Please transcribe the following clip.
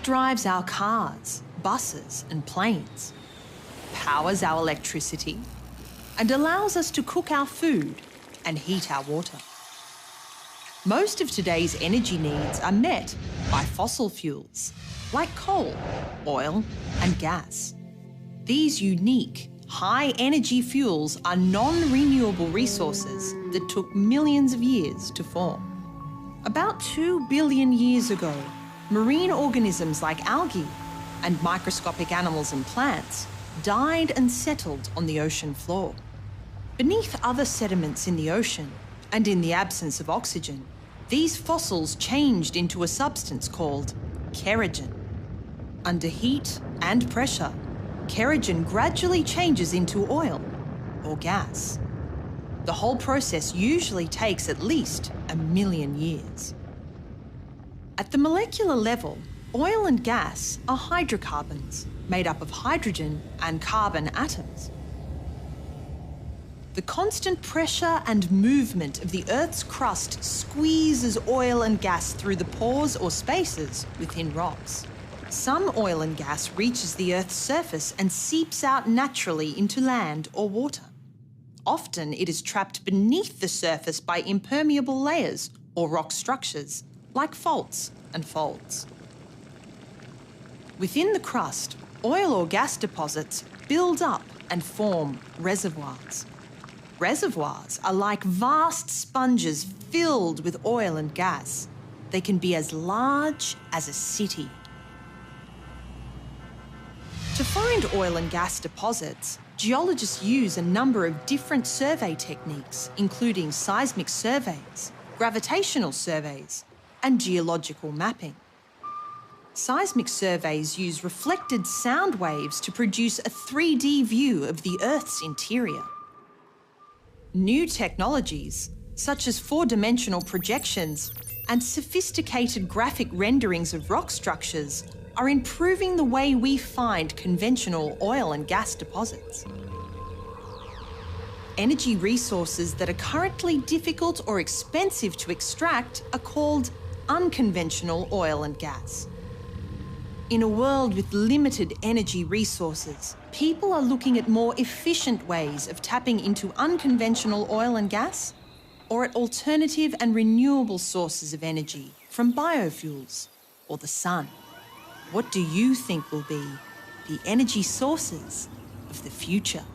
drives our cars, buses and planes, powers our electricity, and allows us to cook our food and heat our water. Most of today's energy needs are met by fossil fuels like coal, oil and gas. These unique, high-energy fuels are non-renewable resources that took millions of years to form. About 2 billion years ago, marine organisms like algae and microscopic animals and plants died and settled on the ocean floor. Beneath other sediments in the ocean, and in the absence of oxygen, these fossils changed into a substance called kerogen. Under heat and pressure, kerogen gradually changes into oil or gas. The whole process usually takes at least 1 million years. At the molecular level, oil and gas are hydrocarbons made up of hydrogen and carbon atoms. The constant pressure and movement of the Earth's crust squeezes oil and gas through the pores or spaces within rocks. Some oil and gas reaches the Earth's surface and seeps out naturally into land or water. Often it is trapped beneath the surface by impermeable layers or rock structures, like faults and folds. Within the crust, oil or gas deposits build up and form reservoirs. Reservoirs are like vast sponges filled with oil and gas. They can be as large as a city. To find oil and gas deposits, geologists use a number of different survey techniques, including seismic surveys, gravitational surveys, and geological mapping. Seismic surveys use reflected sound waves to produce a 3D view of the Earth's interior. New technologies, such as four-dimensional projections and sophisticated graphic renderings of rock structures, are improving the way we find conventional oil and gas deposits. Energy resources that are currently difficult or expensive to extract are called unconventional oil and gas. In a world with limited energy resources, people are looking at more efficient ways of tapping into unconventional oil and gas, or at alternative and renewable sources of energy from biofuels or the sun. What do you think will be the energy sources of the future?